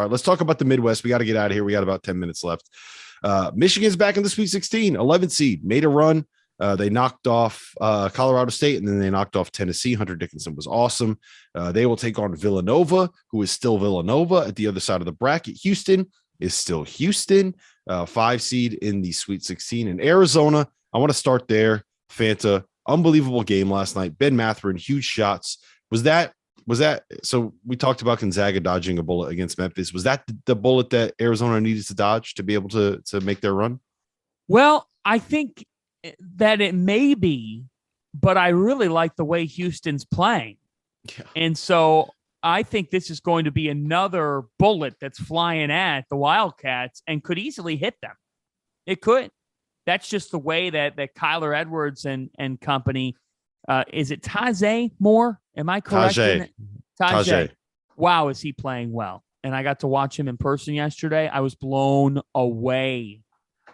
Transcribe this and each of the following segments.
All right, let's talk about the Midwest. We got to get out of here. We got about 10 minutes left. Michigan's back in the Sweet 16, 11th seed, made a run. They knocked off Colorado State, and then they knocked off Tennessee. Hunter Dickinson was awesome. They will take on Villanova, who is still Villanova at the other side of the bracket. Houston is still Houston, 5 seed in the Sweet 16. And Arizona, I want to start there. Fanta, unbelievable game last night. Ben Mathurin, huge shots. Was that so? We talked about Gonzaga dodging a bullet against Memphis. Was that the bullet that Arizona needed to dodge to be able to make their run? Well, I think that it may be, but I really like the way Houston's playing. Yeah. And so I think this is going to be another bullet that's flying at the Wildcats and could easily hit them. It could. That's just the way that Kyler Edwards and company. Is it Tajay Moore? Am I correct? Tajay. Wow, is he playing well? And I got to watch him in person yesterday. I was blown away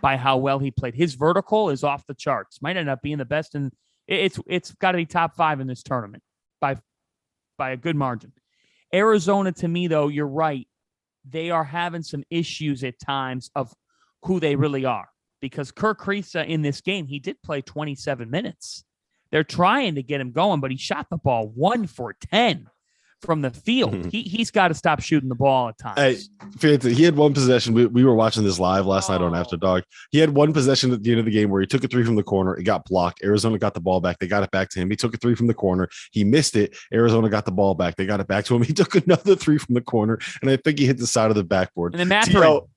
by how well he played. His vertical is off the charts. Might end up being the best, and it's got to be top 5 in this tournament by a good margin. Arizona, to me, though, you're right. They are having some issues at times of who they really are. Because Kirk Kriisa in this game, he did play 27 minutes. They're trying to get him going, but he shot the ball 1 for 10 from the field. Mm-hmm. He's got to stop shooting the ball at times. Hey, he had one possession. We were watching this live last night on After Dark. He had one possession at the end of the game where he took a 3 from the corner. It got blocked. Arizona got the ball back. They got it back to him. He took a 3 from the corner. He missed it. Arizona got the ball back. They got it back to him. He took another 3 from the corner, and I think he hit the side of the backboard. And then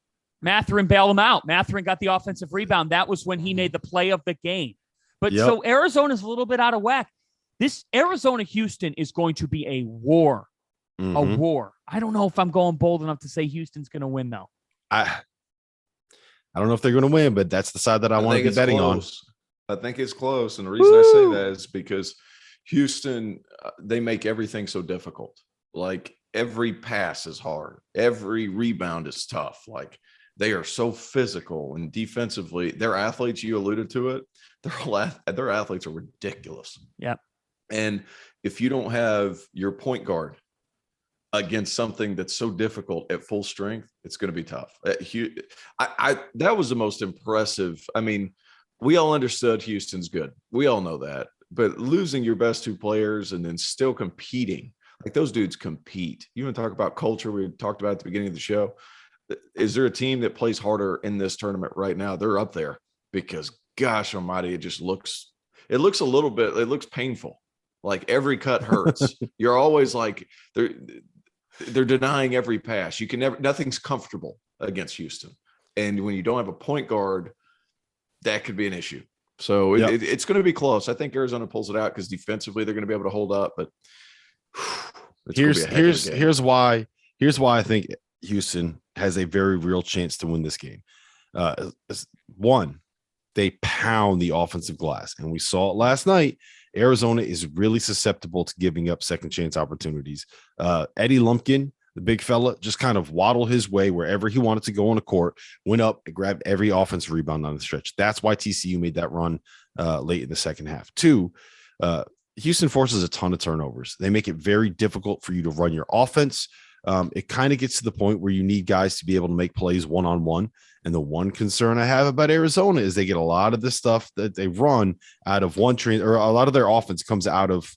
Mathurin bailed him out. Mathurin got the offensive rebound. That was when he made the play of the game. But So Arizona's a little bit out of whack. This Arizona-Houston is going to be a war. Mm-hmm. A war. I don't know if I'm going bold enough to say Houston's going to win, though. I don't know if they're going to win, but that's the side that I want to be betting on. I think it's close. And the reason I say that is because Houston, they make everything so difficult. Like, every pass is hard. Every rebound is tough. Like, they are so physical, and defensively, their athletes, you alluded to it, their athletes are ridiculous. Yeah. And if you don't have your point guard against something that's so difficult at full strength, it's going to be tough. That was the most impressive. I mean, we all understood Houston's good. We all know that. But losing your best 2 players and then still competing, like, those dudes compete. You want to talk about culture we talked about at the beginning of the show. Is there a team that plays harder in this tournament right now? They're up there because, gosh almighty, it looks painful. Like, every cut hurts. You're always like, they're denying every pass. Nothing's comfortable against Houston. And when you don't have a point guard, that could be an issue. So it's going to be close. I think Arizona pulls it out because defensively they're going to be able to hold up. But here's why I think Houston has a very real chance to win this game. One, they pound the offensive glass, and we saw it last night. Arizona is really susceptible to giving up second chance opportunities. Eddie Lumpkin, the big fella, just kind of waddled his way wherever he wanted to go on the court, went up and grabbed every offensive rebound on the stretch. That's why TCU made that run late in the second half. 2, Houston forces a ton of turnovers. They make it very difficult for you to run your offense. It kind of gets to the point where you need guys to be able to make plays one-on-one. And the one concern I have about Arizona is they get a lot of the stuff that they run out of one train, or a lot of their offense comes out of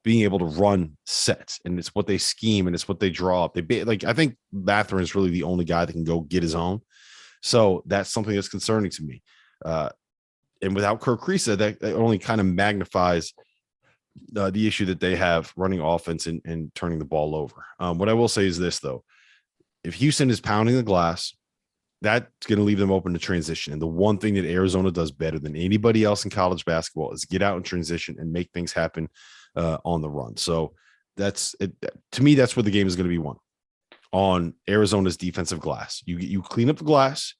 being able to run sets, and it's what they scheme and it's what they draw up. I think Mathurin is really the only guy that can go get his own. So that's something that's concerning to me. And without Kirk Kriisa, that only kind of magnifies the issue that they have running offense and turning the ball over. What I will say is this, though. If Houston is pounding the glass, that's going to leave them open to transition. And the one thing that Arizona does better than anybody else in college basketball is get out and transition and make things happen on the run. So that's it. To me, that's where the game is going to be won, on Arizona's defensive glass. You clean up the glass,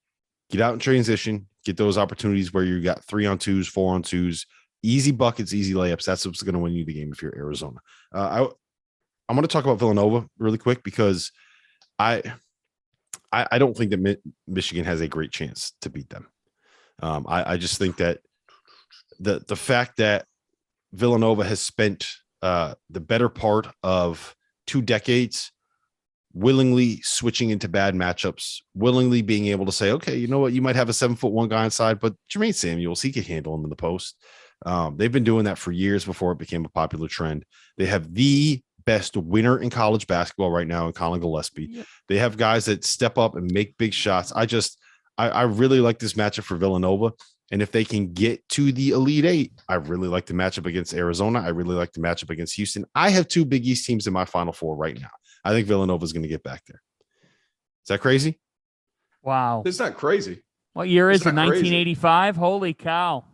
get out and transition, get those opportunities where you got 3-on-2s, 4-on-2s, easy buckets, easy layups. That's what's going to win you the game if you're Arizona. I'm going to talk about Villanova really quick because I don't think that Michigan has a great chance to beat them. I just think that the fact that Villanova has spent the better part of 2 decades willingly switching into bad matchups, willingly being able to say, okay, you know what, you might have a 7'1" guy inside, but Jermaine Samuels, he could handle him in the post. They've been doing that for years before it became a popular trend. They have the best winner in college basketball right now in Colin Gillespie. Yep. They have guys that step up and make big shots. I really like this matchup for Villanova. And if they can get to the Elite Eight, I really like the matchup against Arizona. I really like the matchup against Houston. I have two Big East teams in my Final Four right now. I think Villanova is going to get back there. Is that crazy? Wow. It's not crazy. What year is it? 1985? Holy cow.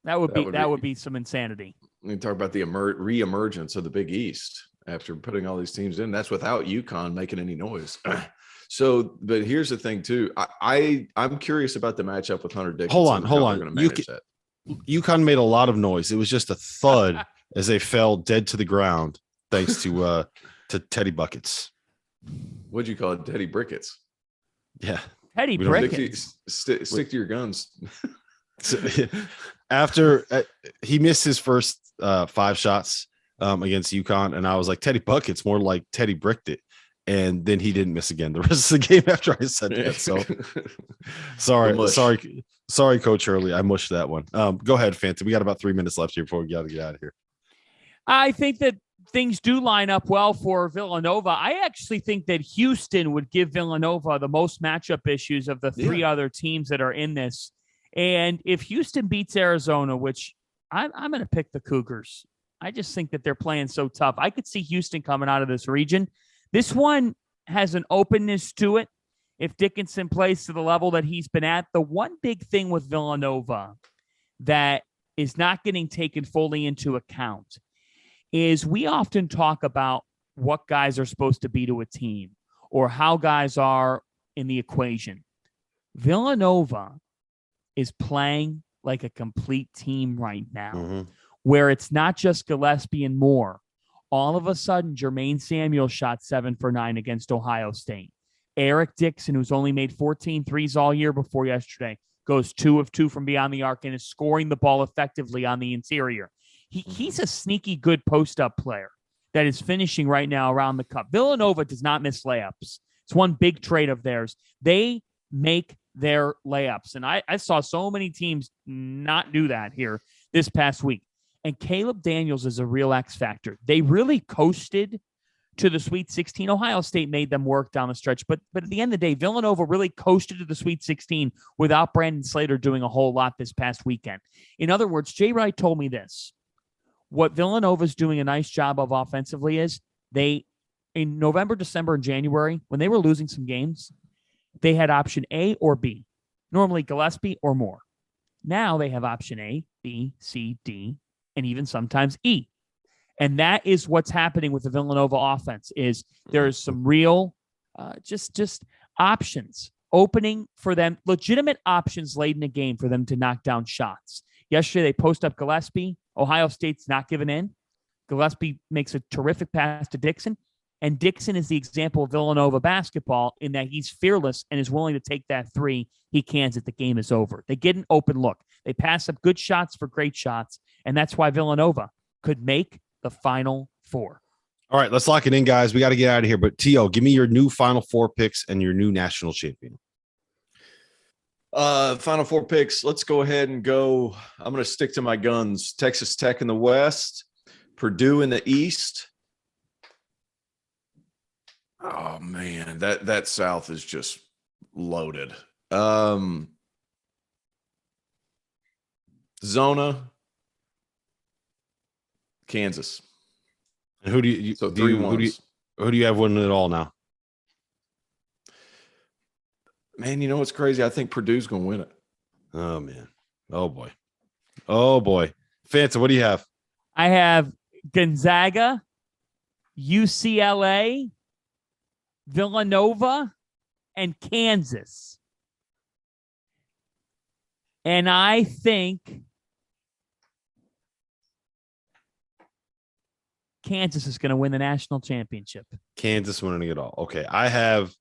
That would be some insanity. We talk about the re-emergence of the Big East after putting all these teams in. That's without UConn making any noise. So, but here's the thing too. I'm curious about the matchup with Hunter Dickinson. Hold on. UConn made a lot of noise. It was just a thud as they fell dead to the ground, thanks to Teddy Buckets. What'd you call it? Teddy Brickets. Yeah, Teddy Brickets. Stick to your guns. After he missed his first 5 shots against UConn, and I was like, Teddy Buckets, more like Teddy bricked it. And then he didn't miss again the rest of the game after I said that. So sorry, Coach Hurley. I mushed that one. Go ahead, Phantom. We got about 3 minutes left here before we got to get out of here. I think that things do line up well for Villanova. I actually think that Houston would give Villanova the most matchup issues of the 3 other teams that are in this. And if Houston beats Arizona, which I'm going to pick the Cougars. I just think that they're playing so tough. I could see Houston coming out of this region. This one has an openness to it. If Dickinson plays to the level that he's been at, the one big thing with Villanova that is not getting taken fully into account is we often talk about what guys are supposed to be to a team or how guys are in the equation. Villanova is playing like a complete team right now, where it's not just Gillespie and Moore. All of a sudden, Jermaine Samuels shot 7 for 9 against Ohio State. Eric Dixon, who's only made 14 threes all year before yesterday, goes 2 of 2 from beyond the arc and is scoring the ball effectively on the interior. He's a sneaky good post-up player that is finishing right now around the cup. Villanova does not miss layups. It's one big trait of theirs. They make their layups. And I saw so many teams not do that here this past week. And Caleb Daniels is a real X factor. They really coasted to the Sweet 16. Ohio State made them work down the stretch. But at the end of the day, Villanova really coasted to the Sweet 16 without Brandon Slater doing a whole lot this past weekend. In other words, Jay Wright told me this. What Villanova's doing a nice job of offensively is in November, December, and January, when they were losing some games, they had option A or B, normally Gillespie or Moore. Now they have option A, B, C, D, and even sometimes E. And that is what's happening with the Villanova offense is there is some real just options opening for them, legitimate options late in the game for them to knock down shots. Yesterday, they post up Gillespie. Ohio State's not giving in. Gillespie makes a terrific pass to Dixon. And Dixon is the example of Villanova basketball in that he's fearless and is willing to take that 3. He cans it. The game is over. They get an open look. They pass up good shots for great shots. And that's why Villanova could make the Final Four. All right, let's lock it in, guys. We got to get out of here. But T.O., give me your new Final Four picks and your new national champion. Final Four picks. Let's go ahead and go. I'm going to stick to my guns. Texas Tech in the West, Purdue in the East. Oh man, that South is just loaded. Zona, Kansas. And who do you so three ones. Who do you have winning it all now? Man, you know what's crazy? I think Purdue's going to win it. Oh man. Oh boy. Oh boy. Fanta, what do you have? I have Gonzaga, UCLA, Villanova, and Kansas. And I think Kansas is going to win the national championship. Kansas winning it all. Okay. I have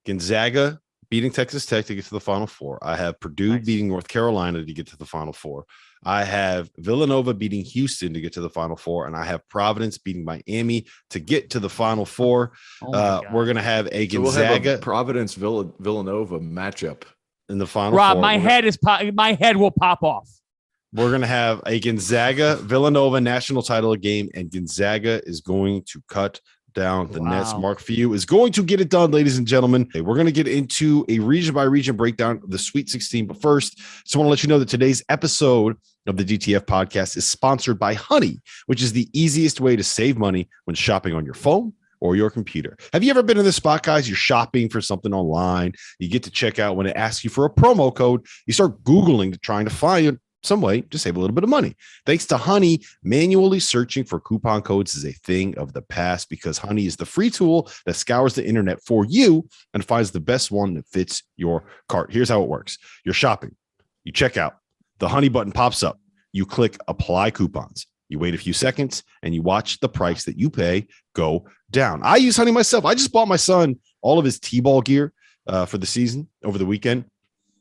Gonzaga beating Texas Tech to get to the Final Four. I have Purdue beating North Carolina to get to the Final Four. I have Villanova beating Houston to get to the Final Four, and I have Providence beating Miami to get to the Final Four. We're going to have a Gonzaga. We'll have a Providence Villanova matchup in the Final Rob, Four. My head will pop off. We're going to have a Gonzaga Villanova national title game, and Gonzaga is going to cut down the Nets. Mark Few is going to get it done, ladies and gentlemen. We're going to get into a region by region breakdown of the Sweet 16. But first, just want to let you know that today's episode of the DTF podcast is sponsored by Honey, which is the easiest way to save money when shopping on your phone or your computer. Have you ever been in this spot, guys? You're shopping for something online. You get to check out when it asks you for a promo code. You start Googling, trying to find some way to save a little bit of money. Thanks to Honey, manually searching for coupon codes is a thing of the past because Honey is the free tool that scours the internet for you and finds the best one that fits your cart. Here's how it works. You're shopping. You check out. The Honey button pops up. You click apply coupons. You wait a few seconds and you watch the price that you pay go down. I use Honey myself. I just bought my son all of his T-ball gear for the season over the weekend.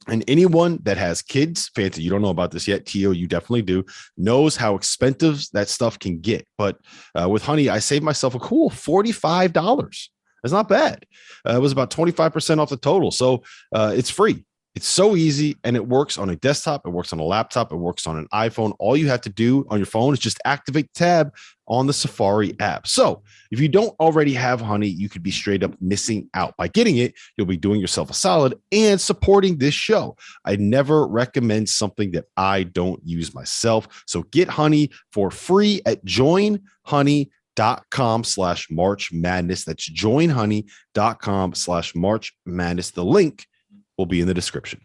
And anyone that has kids, Fancy, you don't know about this yet. Tio, you definitely do, knows how expensive that stuff can get. But with Honey, I saved myself a cool $45. That's not bad. It was about 25% off the total. So it's free. It's so easy, and it works on a desktop. It works on a laptop. It works on an iPhone. All you have to do on your phone is just activate tab on the Safari app. So if you don't already have Honey, you could be straight up missing out. By getting it, you'll be doing yourself a solid and supporting this show. I never recommend something that I don't use myself. So get Honey for free at joinhoney.com/March Madness. That's joinhoney.com/March Madness. The link will be in the description.